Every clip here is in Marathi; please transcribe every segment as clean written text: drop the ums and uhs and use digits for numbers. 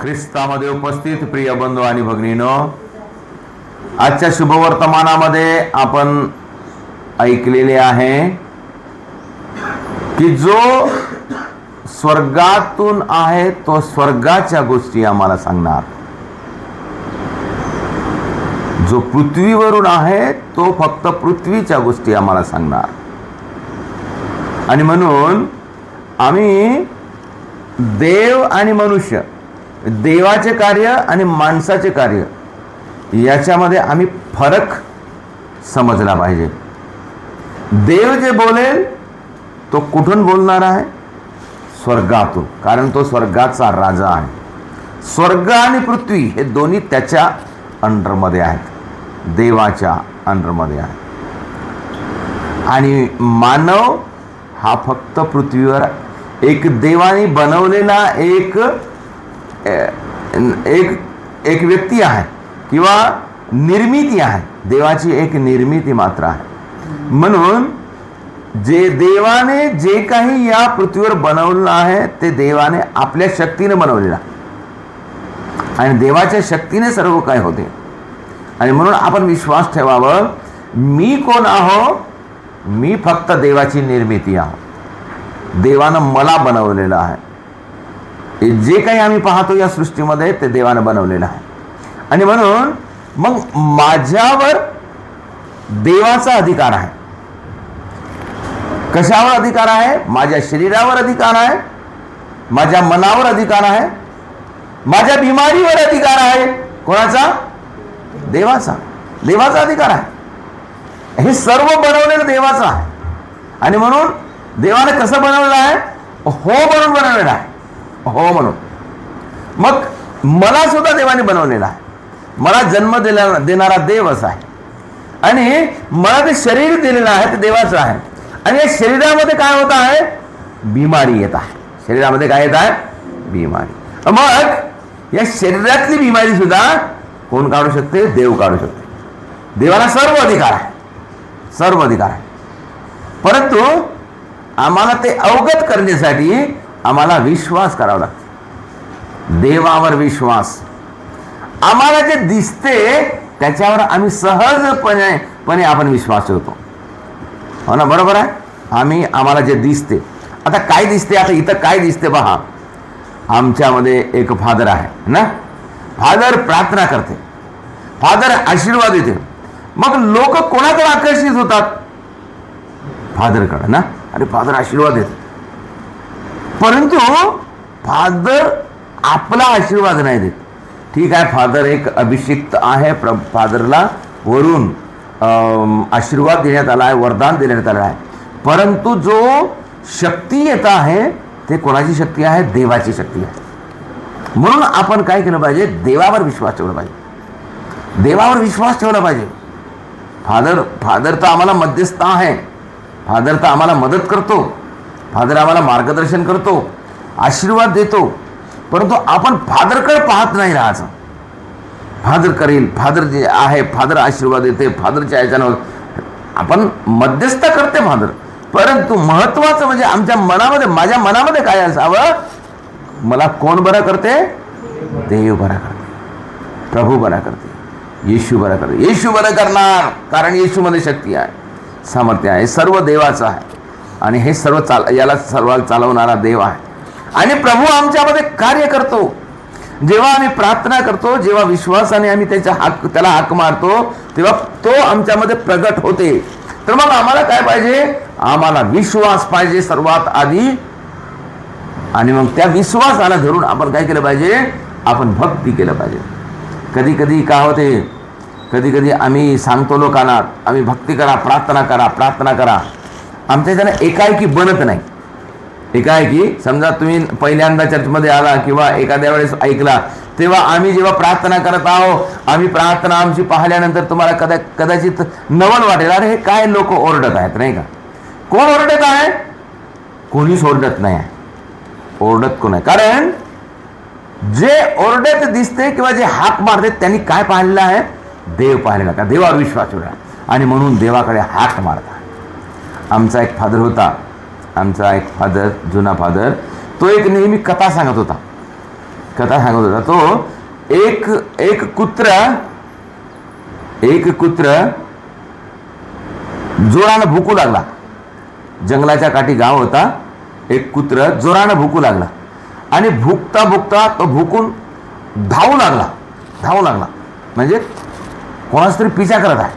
ख्रिस्तामध्ये उपस्थित प्रिय बंधू आणि भगिनीनो, आजच्या शुभवर्तमानामध्ये आपण ऐकलेले आहे की जो स्वर्गातून आहे तो स्वर्गाच्या गोष्टी आम्हाला सांगणार, जो पृथ्वीवरून आहे तो फक्त पृथ्वीच्या गोष्टी आम्हाला सांगणार. आणि म्हणून आम्ही देव आणि मनुष्य, देवाचे कार्य आणि माणसाचे कार्य याच्यामध्ये आम्ही फरक समजला पाहिजे. देव जे बोलेल तो कुठून बोलणार आहे? स्वर्गातून, कारण तो स्वर्गाचा राजा आहे. स्वर्ग आणि पृथ्वी हे दोन्ही त्याच्या अंडरमध्ये आहेत, देवाच्या अंडरमध्ये आहे. आणि मानव हा फक्त पृथ्वीवर एक देवाने बनवलेला एक व्यक्ती आहे किंवा निर्मिती आहे. देवाची एक निर्मिती मात्र आहे. म्हणून जे देवाने जे काही या पृथ्वीवर बनवलं आहे ते देवाने आपल्या शक्तीने बनवलेलं आहे आणि देवाच्या शक्तीने सर्व काय होते. आणि म्हणून आपण विश्वास ठेवावं, मी कोण आहो? मी फक्त देवाची निर्मिती आहो. देवानं मला बनवलेलं आहे. जे काही आम्ही पाहतो या सृष्टीमध्ये ते देवानं बनवलेलं आहे. आणि म्हणून मग माझ्यावर देवाचा अधिकार आहे. कशावर अधिकार आहे? माझ्या शरीरावर अधिकार आहे, माझ्या मनावर अधिकार आहे, माझ्या बिमारीवर अधिकार आहे. कोणाचा? देवाचा. देवाचा अधिकार आहे. हे सर्व बनवलेलं देवाचं आहे. आणि म्हणून देवाने कसं बनवलेलं आहे? हो म्हणून बनवलेलं आहे. हो म्हणून. मग मला सुद्धा देवाने बनवलेला आहे. मला जन्म देणारा देवच आहे आणि मला ते शरीर दिलेलं आहे ते देवाचं आहे. आणि या शरीरामध्ये काय होत आहे? बिमारी येत आहे. शरीरामध्ये काय येत आहे? बिमारी. मग या शरीरातली बिमारी सुद्धा कोण काढू शकते? देव काढू शकते. देवाला सर्व अधिकार आहे, सर्व अधिकार आहे. परंतु आम्हाला ते अवगत करण्यासाठी आम्हाला विश्वास करावा लागतो. देवावर विश्वास. आम्हाला जे दिसते त्याच्यावर आम्ही सहजपणे आपण विश्वास ठेवतो. हो ना, बरोबर आहे. आम्हाला जे दिसते, आता काय दिसते? आता इथं काय दिसते पहा. आमच्यामध्ये एक फादर आहे ना. फादर प्रार्थना करते, फादर आशीर्वाद देते. मग लोक कोणाकडे आकर्षित होतात? फादरकडे ना. अरे फादर आशीर्वाद देते. परंतु फादर आपला आशीर्वाद नाही देत. ठीक आहे, फादर एक अभिषिक्त आहे, फादरला वरून आशीर्वाद देण्यात आला आहे, वरदान देण्यात आलं आहे. परंतु जो शक्ती येत आहे ते कोणाची शक्ती आहे? देवाची शक्ती आहे. म्हणून आपण काय केलं पाहिजे? देवावर विश्वास ठेवला पाहिजे. देवावर विश्वास ठेवला पाहिजे. फादर तर आम्हाला मध्यस्थ आहे. फादर तर आम्हाला मदत करतो. फादर आम्हाला मार्गदर्शन करतो, आशीर्वाद देतो. परंतु आपण फादरकडे पाहत नाही राहायचं. फादर करेल, फादर जे आहे, फादर आशीर्वाद देते, फादरच्या ह्याच्यानं आपण मध्यस्थ करते फादर. परंतु महत्वाचं म्हणजे आमच्या मनामध्ये, माझ्या मनामध्ये काय असावं? मला कोण बरं करते? देव बरं करते, प्रभू बरं करते, येशू बरं करते. येशू बरं करणार, कारण येशूमध्ये शक्ती आहे, सामर्थ्य आहे. सर्व देवाचं आहे आणि हे सर्व याला सर्व चालवणारा देव आहे. आणि प्रभू आमच्यामध्ये कार्य करतो. जेव्हा आम्ही प्रार्थना करतो, जेव्हा विश्वासाने आम्ही त्याला हाक मारतो, तेव्हा तो आमच्यामध्ये प्रगट होते. तर मग आम्हाला काय पाहिजे? आम्हाला विश्वास पाहिजे सर्वात आधी. आणि मग त्या विश्वासाला धरून आपण काय केलं पाहिजे? आपण भक्ती केलं पाहिजे. कधी कधी काय होते? कधी कधी आम्ही सांगतो लोकांना, आम्ही भक्ती करा, प्रार्थना करा, प्रार्थना करा. आमच्या त्यानं एकाएकी बनत नाही. एकाएकी समजा तुम्ही पहिल्यांदा चर्चमध्ये आला किंवा एखाद्या वेळेस ऐकला, तेव्हा आम्ही जेव्हा प्रार्थना करत आहोत, आम्ही प्रार्थना आमची पाहिल्यानंतर तुम्हाला कदाचित नवल वाटेल, अरे हे काय लोक ओरडत आहेत, नाही का? कोण ओरडत आहे? कोणीच ओरडत नाही आहे. ओरडत कोण आहे? कारण जे ओरडत दिसते किंवा जे हाक मारते त्यांनी काय पाहिलेलं आहे? देव पाहिलेला का? देवावर विश्वास ठेवला आणि म्हणून देवाकडे हाक मारता. आमचा एक फादर होता, जुना फादर, तो एक नेहमी कथा सांगत होता. कथा सांगत होता. तो एक कुत्र जोरानं भुकू लागला. जंगलाच्या काठी गाव होता. एक कुत्र जोरानं भुकू लागला आणि भुकता भुकता तो भुकून धावू लागला म्हणजे कोणाच तरी पिछा करत आहे.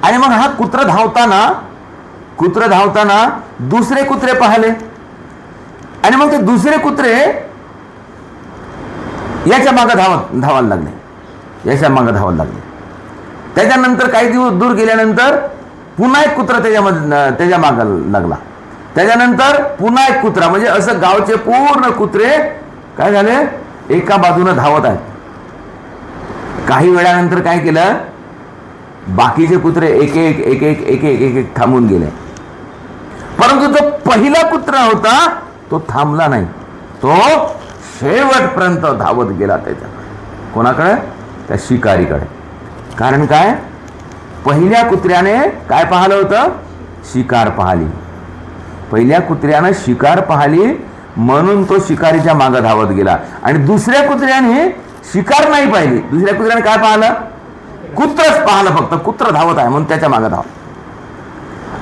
आणि मग हा कुत्र धावताना दुसरे कुत्रे पाहिले आणि मग ते दुसरे कुत्रे याच्या मागे धावायला लागले. त्याच्यानंतर काही दिवस दूर गेल्यानंतर पुन्हा एक कुत्रा त्याच्या मागे लागला. त्याच्यानंतर पुन्हा एक कुत्रा, म्हणजे असं गावचे पूर्ण कुत्रे काय झाले, एका बाजूने धावत आहेत. काही वेळानंतर काय केलं, बाकीचे कुत्रे एक एक थांबून गेले. परंतु जो पहिला कुत्रा होता तो थांबला नाही. तो शेवटपर्यंत धावत गेला त्याच्याकडे. कोणाकडे? त्या शिकारीकडे. कारण काय, पहिल्या कुत्र्याने काय पाहिलं होतं? शिकार पाहिली. पहिल्या कुत्र्यानं शिकार पाहिली म्हणून तो शिकारीच्या मागे धावत गेला. आणि दुसऱ्या कुत्र्याने शिकार नाही पाहिली. दुसऱ्या कुत्र्याने काय पाहिलं? कुत्रच पाहिलं फक्त. कुत्र धावत आहे म्हणून त्याच्या मागे धाव.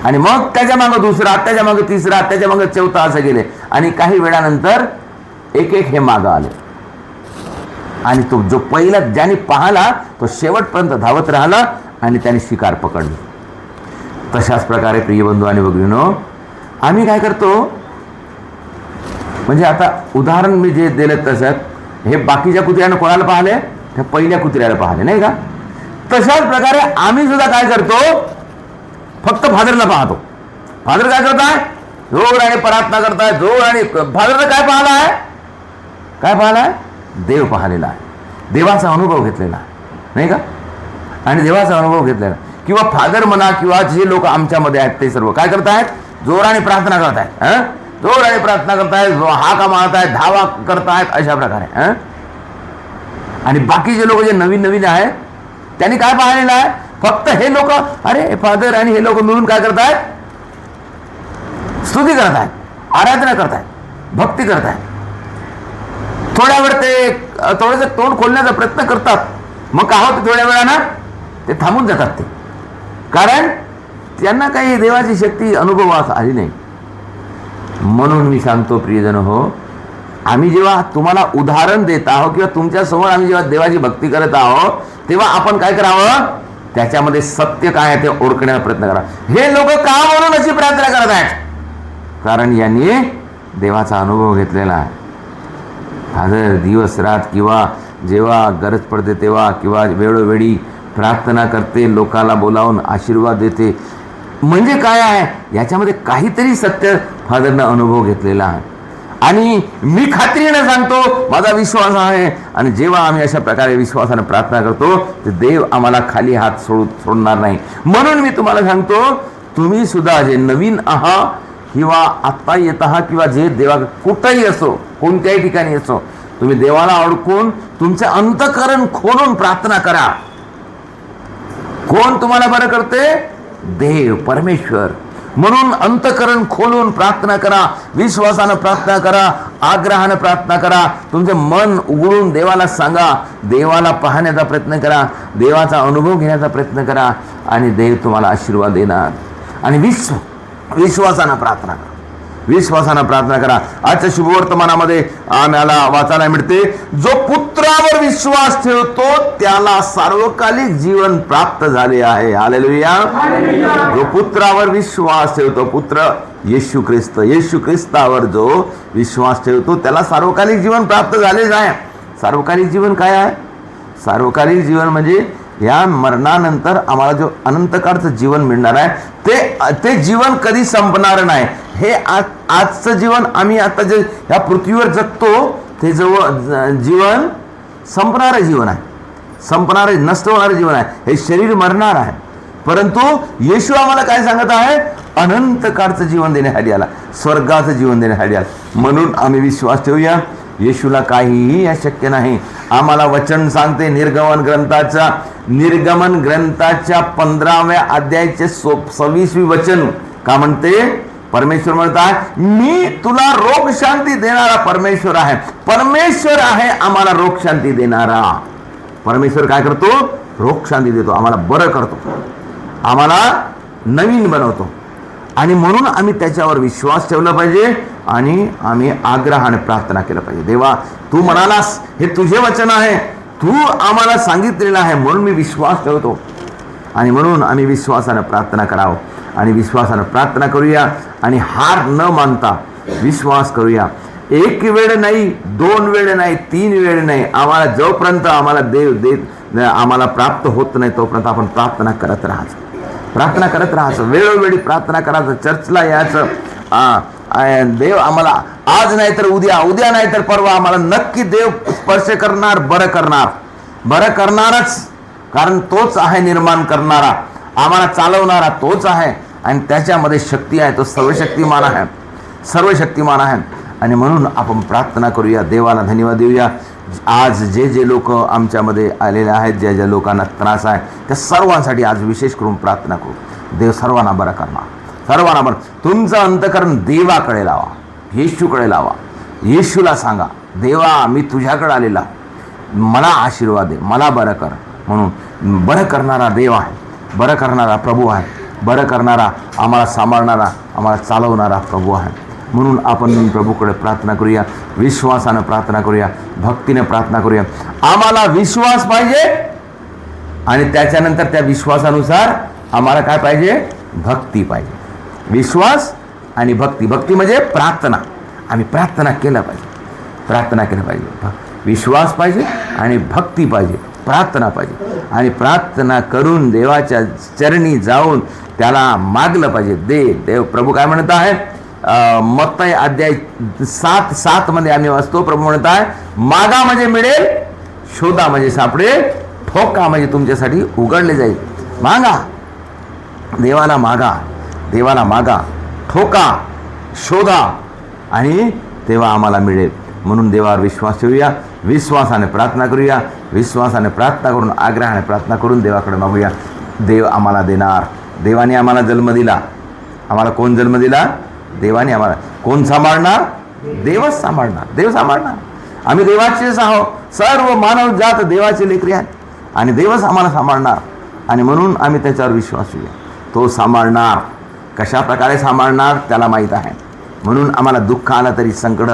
आणि मग त्याच्या मागे दुसरा, त्याच्या मागे तिसरा, त्याच्या मागे चौथा असं गेले. आणि काही वेळानंतर एक हे मागे आले. आणि तो जो पहिला ज्याने पाहिला तो शेवटपर्यंत धावत राहिला आणि त्याने शिकार पकडली. तशाच प्रकारे प्रिय बंधू आणि भगिनींनो, आम्ही काय करतो, म्हणजे आता उदाहरण मी जे दिलं तसं, हे बाकीच्या कुत्र्यानं कोणाला पाहिले? त्या पहिल्या कुत्र्याला पाहिले, नाही का? तशाच प्रकारे आम्ही सुद्धा काय करतो, फक्त फादरला पाहतो. फादर काय करताय? जोर आणि प्रार्थना करताय, जोर. आणि फादरला काय पाहिलाय? काय पाहिलाय? देव पाहिलेला आहे, देवाचा अनुभव घेतलेला आहे, नाही का? आणि देवाचा अनुभव घेतलेला, किंवा फादर म्हणा किंवा जे लोक आमच्यामध्ये आहेत ते सर्व काय करतायत? जोराने प्रार्थना करतायत, जोराने प्रार्थना करतायत, हाका मारतायत, धावा करतायत, अशा प्रकारे. आणि बाकीचे लोक जे नवीन आहेत त्यांनी काय पाहिलेलं आहे? फक्त हे लोक, अरे फादर आणि हे लोक मिळून काय करतायत? स्तुती करतायत, आराधना करतायत, भक्ती करतायत. थोड्या वेळ ते थोडंसं तोंड खोलण्याचा प्रयत्न करतात. मग काय होतं, थोड्या वेळानं ते थांबून जातात. ते कारण त्यांना काही देवाची शक्ती अनुभवास आली नाही. म्हणून मी सांगतो प्रियजन हो, आम्ही जेव्हा तुम्हाला उदाहरण देत आहोत किंवा तुमच्या समोर आम्ही जेव्हा देवाची भक्ती करत आहोत, तेव्हा आपण काय करावं? त्याच्यामध्ये सत्य काय आहे ते ओळखण्याचा प्रयत्न करा. हे लोक का म्हणून अशी प्रार्थना करत आहेत? कारण यांनी देवाचा अनुभव घेतलेला आहे. फादर दिवस रात किंवा जेव्हा गरज पडते तेव्हा किंवा वेळोवेळी प्रार्थना करते, लोकांना बोलावून आशीर्वाद देते. म्हणजे काय आहे, याच्यामध्ये काहीतरी सत्य फादरनं अनुभव घेतलेला आहे. आणि मी खात्रीने सांगतो, माझा विश्वास आहे, आणि जेव्हा आम्ही अशा प्रकारे विश्वासाने प्रार्थना करतो तर देव आम्हाला खाली हात सोडणार नाही. म्हणून मी तुम्हाला सांगतो, तुम्ही सुद्धा जे नवीन आहात किंवा आत्ता येत आहात किंवा जे देवा कुठंही असो, कोणत्याही ठिकाणी असो, तुम्ही देवाला अडकून तुमचे अंतःकरण खोलून प्रार्थना करा. कोण तुम्हाला बरं करते? देव, परमेश्वर. म्हणून अंतःकरण खोलून प्रार्थना करा, विश्वासानं प्रार्थना करा, आग्रहानं प्रार्थना करा. तुमचे मन उघडून देवाला सांगा, देवाला पाहण्याचा प्रयत्न करा, देवाचा अनुभव घेण्याचा प्रयत्न करा, आणि देव तुम्हाला आशीर्वाद देणार. आणि विश्वासानं प्रार्थना करा, विश्वासानं प्रार्थना करा. आजच्या शुभवर्तमानामध्ये आम्हाला वाचायला मिळते, जो पुत्रावर विश्वास ठेवतो त्याला सार्वकालिक जीवन प्राप्त झाले आहे. हालेलुया. जो पुत्रावर विश्वास ठेवतो, पुत्र येशू ख्रिस्तावर जो विश्वास ठेवतो त्याला सार्वकालिक जीवन प्राप्त झालेच आहे. सार्वकालिक जीवन काय आहे? सार्वकालिक जीवन म्हणजे या मरणानंतर आम्हाला जो अनंतकाळचं जीवन मिळणार आहे ते जीवन कधी संपणार नाही. हे आजचं जीवन आम्ही आता जे या पृथ्वीवर जगतो ते जीवन संपणारं जीवन आहे, संपणारं नष्ट होणारं जीवन आहे. हे शरीर मरणार आहे, परंतु येशू आम्हाला काय सांगत आहे? अनंत काळचं जीवन देण्यासाठी आला, स्वर्गाचं जीवन देण्यासाठी आला. म्हणून आम्ही विश्वास ठेवूया, येशूला काहीही अशक्य नाही. आम्हाला वचन सांगते निर्गमन ग्रंथाच्या 15व्या अध्यायाचे 26वे वचन का म्हणते? परमेश्वर म्हणतात मी तुला रोग शांती देणारा परमेश्वर आहे. परमेश्वर आहे आम्हाला रोग शांती देणारा. परमेश्वर काय करतो? रोग शांती देतो, आम्हाला बरं करतो, आम्हाला नवीन बनवतो. आणि म्हणून आम्ही त्याच्यावर विश्वास ठेवला पाहिजे आणि आम्ही आग्रहाने प्रार्थना केलं पाहिजे. देवा तू म्हणालास, हे तुझे वचन आहे, तू आम्हाला सांगितलेलं आहे, म्हणून मी विश्वास ठेवतो. आणि म्हणून आम्ही विश्वासानं प्रार्थना करावं आणि विश्वासानं प्रार्थना करूया आणि हार न मानता विश्वास करूया. एक वेळ नाही, 2 वेळ नाही, 3 वेळ नाही, आम्हाला जोपर्यंत आम्हाला देव देत आम्हाला प्राप्त होत नाही तोपर्यंत आपण प्रार्थना करत राहायचं, प्रार्थना करत राहायचं, वेळोवेळी प्रार्थना करायचं, चर्चला यायचं. देव आम्हाला आज नाही तर उद्या, उद्या नाही तर परवा आम्हाला नक्की देव स्पर्श करणार, बरं करणार, बरं करणारच. कारण तोच आहे निर्माण करणारा, आम्हाला चालवणारा तोच आहे आणि त्याच्यामध्ये शक्ती आहे. तो सर्वशक्तिमान आहे, सर्वशक्तिमान आहे. आणि म्हणून आपण प्रार्थना करूया, देवाला धन्यवाद देऊया. आज जे जे लोक आमच्यामध्ये आलेले आहेत, ज्या ज्या लोकांना त्रास आहे, त्या सर्वांसाठी आज विशेष करून प्रार्थना करू. देव सर्वांना बरं करणार, सर्वांना बरं. तुमचं अंतकरण देवाकडे लावा, येशूकडे लावा. येशूला सांगा, देवा मी तुझ्याकडे आलेला, मला आशीर्वाद दे, मला बरं कर. म्हणून बरं करणारा देव आहे, बरं करणारा प्रभू आहे, बरं करणारा, आम्हाला सांभाळणारा, आम्हाला चालवणारा प्रभू आहे. म्हणून आपण प्रभूकडे प्रार्थना करूया, विश्वासानं प्रार्थना करूया, भक्तीने प्रार्थना करूया. आम्हाला विश्वास पाहिजे आणि त्याच्यानंतर त्या विश्वासानुसार आम्हाला काय पाहिजे? भक्ती पाहिजे. विश्वास आणि भक्ती. भक्ती म्हणजे प्रार्थना. आम्ही प्रार्थना केलं पाहिजे, प्रार्थना केलं पाहिजे. विश्वास पाहिजे आणि भक्ती पाहिजे, प्रार्थना पाहिजे. आणि प्रार्थना करून देवाच्या चरणी जाऊन त्याला मागलं पाहिजे. देव प्रभू काय म्हणत आहे? मत्तय अध्याय 7:7 मध्ये आम्ही वाचतो, प्रभू म्हणत आहे, मागा म्हणजे मिळेल, शोधा म्हणजे सापडेल, ठोका म्हणजे तुमच्यासाठी उघडले जाईल. मागा, देवाला मागा, देवाला मागा, ठोका, शोधा आणि तेव्हा आम्हाला मिळेल. म्हणून देवावर विश्वास ठेवूया, विश्वासाने प्रार्थना करूया, विश्वासाने प्रार्थना करून आग्रहाने प्रार्थना करून देवाकडे मागूया. देव आम्हाला देणार. देवाने आम्हाला जन्म दिला. आम्हाला कोण जन्म दिला? देवाने आम्हाला. कोण सांभाळणार? देवच सांभाळणार, देव सांभाळणार. आम्ही देवाचेच आहोत. सर्व मानव जात देवाचे लेकरे आहेत आणि देवच आम्हाला सांभाळणार. आणि म्हणून आम्ही त्याच्यावर विश्वास ठेवूया. तो सांभाळणार. कशा प्रकारे सांभाळणार त्याला माहीत आहे. म्हणून आम्हाला दुःख आलं तरी, संकट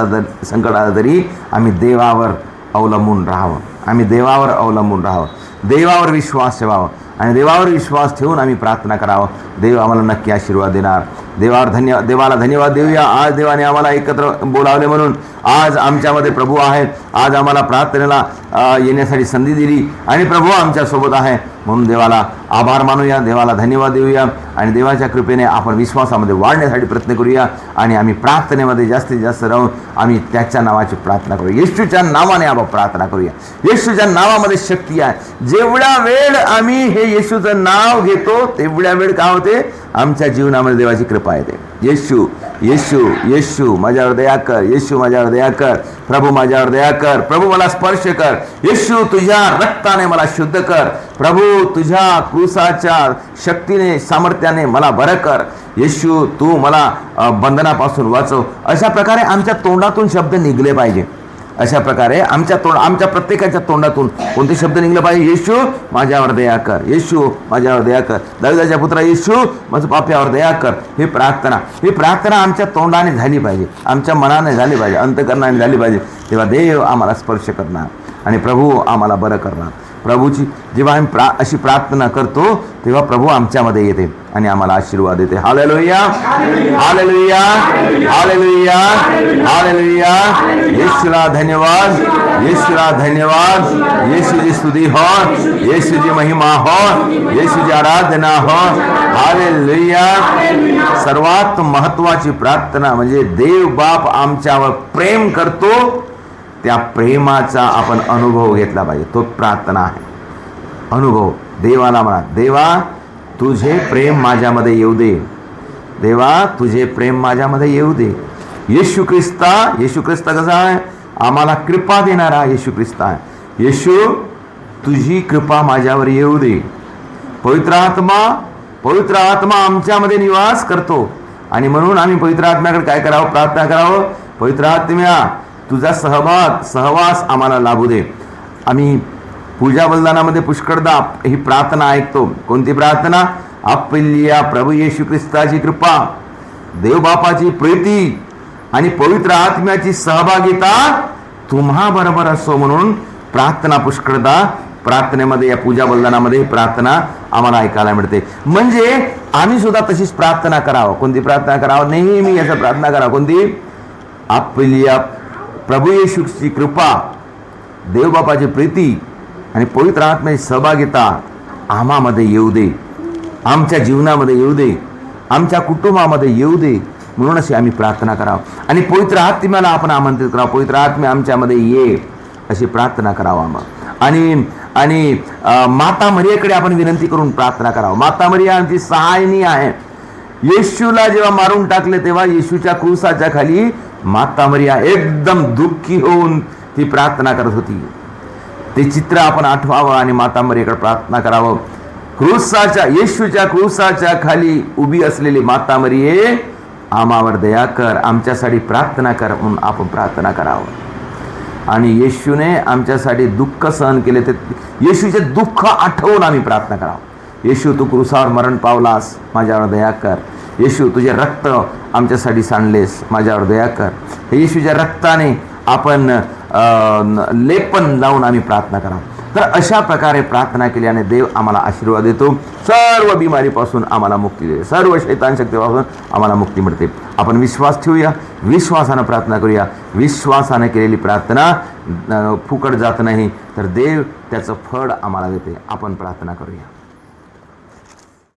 आलं तरी आम्ही देवावर अवलंबून राहावं, आम्ही देवावर अवलंबून राहावं, देवावर विश्वास ठेवावं आणि देवावर विश्वास ठेवून आम्ही प्रार्थना करावं. देव आम्हाला नक्की आशीर्वाद देणार. देवाला धन्यवाद देऊया. आज देवाने आम्हाला एकत्र बोलावले म्हणून. आज आमच्यामध्ये प्रभू आहे. आज आम्हाला प्रार्थनेला येण्यासाठी संधी दिली आणि प्रभू आमच्यासोबत आहे म्हणून देवाला आभार मानूया, देवाला धन्यवाद देऊया. आणि देवाच्या कृपेने आपण विश्वासामध्ये वाढण्यासाठी प्रयत्न करूया आणि आम्ही प्रार्थनेमध्ये जास्तीत जास्त राहून आम्ही त्याच्या नावाची प्रार्थना करूया. येशूच्या नावाने आपण प्रार्थना करूया. येशूच्या नावामध्ये शक्ती आहे. जेवढा वेळ आम्ही हे येशूचं नाव घेतो तेवढ्या वेळ काय होते? आमच्या जीवनामध्ये देवाची कृपा येते. येशू, येशू, येशू माझ्यावर दया कर, येशू माझ्यावर दया कर, प्रभू माझ्यावर दया कर, प्रभू मला स्पर्श कर, येशू तुझ्या रक्ताने मला शुद्ध कर, प्रभू तुझ्या क्रूसाच्या शक्तीने, सामर्थ्याने मला बरं कर, येशू तू मला बंधनापासून वाचव. अशा प्रकारे आमच्या तोंडातून शब्द निघले पाहिजे. अशा प्रकारे आमच्या प्रत्येकाच्या तोंडातून कोणते शब्द निघले पाहिजे? येशू माझ्यावर दया कर, येशू माझ्यावर दया कर, दाविदाच्या पुत्रा येशू माझं पाप्यावर दया कर. ही प्रार्थना आमच्या तोंडाने झाली पाहिजे, आमच्या मनाने झाली पाहिजे, अंतकरणाने झाली पाहिजे. तेव्हा देव आम्हाला स्पर्श करणार आणि प्रभू आम्हाला बरं करणार. प्रभूची जेव्हा आम्ही अशी प्रार्थना करतो तेव्हा प्रभू आमच्यामध्ये येते आणि आम्हाला आशीर्वाद देते. Hallelujah, hallelujah, hallelujah, hallelujah. येशूला धन्यवाद, येशूला धन्यवाद. येशूची स्तुती हो, येशूची महिमा हो, येशूची आराधना हो. हालेलुया. सर्वात महत्वाची प्रार्थना म्हणजे देव बाप आमच्यावर प्रेम करतो, त्या प्रेमाचा आपण अनुभव घेतला पाहिजे. तो प्रार्थना आहे, अनुभव. देवाला म्हणा, देवा तुझे प्रेम माझ्यामध्ये येऊ दे, देवा तुझे प्रेम माझ्यामध्ये येऊ दे. येशू ख्रिस्त कसा आहे? आम्हाला कृपा देणारा येशू ख्रिस्त आहे. येशू तुझी कृपा माझ्यावर येऊ दे. पवित्र आत्मा आमच्यामध्ये निवास करतो आणि म्हणून आम्ही पवित्र आत्म्याकडे काय करावं, प्रार्थना करावं, पवित्र आत्म्या तुझा सहवास आम्हाला लाभू दे. आम्ही पूजा बलिदानामध्ये पुष्कळदा ही प्रार्थना ऐकतो. कोणती प्रार्थना? आपल्या प्रभू येशू ख्रिस्ताची कृपा, देव बापाची प्रीती आणि पवित्र आत्म्याची सहभागिता तुम्हा बरोबर असो म्हणून प्रार्थना पुष्कळदा प्रार्थनेमध्ये, या पूजा बलिदानामध्ये प्रार्थना आम्हाला ऐकायला मिळते. म्हणजे आम्ही सुद्धा तशीच प्रार्थना करावं. कोणती प्रार्थना करावं? नेहमी याचं प्रार्थना करावं. कोणती? आपल्या प्रभू येशूची कृपा, देवबापाची प्रीती आणि पवित्र आत्म्याची सहभागिता आम्हामध्ये येऊ दे, आमच्या जीवनामध्ये येऊ दे, आमच्या कुटुंबामध्ये येऊ दे म्हणून अशी आम्ही प्रार्थना करावं. आणि पवित्र आत्म्याला आपण आमंत्रित करावं, पवित्र आत्म्या आमच्यामध्ये ये अशी प्रार्थना करावं. आणि माता मरियेकडे आपण विनंती करून प्रार्थना करावं. माता मरिया आमची सहायनी आहे. येशूला जेव्हा मारून टाकले तेव्हा येशूच्या क्रूसाच्या खाली माता मरिया एकदम दुःखी होऊन ती प्रार्थना करत होती. ते चित्र आपण आठवावं आणि माता मरियेकडे प्रार्थना करावं. येशूच्या क्रूसाच्या खाली उभी असलेली माता मरिये, आम्हावर दया कर, आमच्यासाठी प्रार्थना कर म्हणून आपण प्रार्थना करावं. आणि येशूने आमच्यासाठी दुःख सहन केले, ते येशूचे दुःख आठवून आम्ही प्रार्थना करावं. येशू तू क्रूसावर मरण पावलास, माझ्यावर दया कर. येशू तुझे रक्त आमच्यासाठी सांडलेस, माझ्यावर दया कर. हे येशूच्या रक्ताने आपण लेपन लावून आम्ही प्रार्थना करावं. तर अशा प्रकारे प्रार्थना केल्याने देव आम्हाला आशीर्वाद देतो. सर्व बिमारीपासून आम्हाला मुक्ती देते, सर्व शैतान शक्तीपासून आम्हाला मुक्ती मिळते. आपण विश्वास ठेवूया, विश्वासानं प्रार्थना करूया. विश्वासानं केलेली प्रार्थना फुकट जात नाही, तर देव त्याचं फळ आम्हाला देते. आपण प्रार्थना करूया.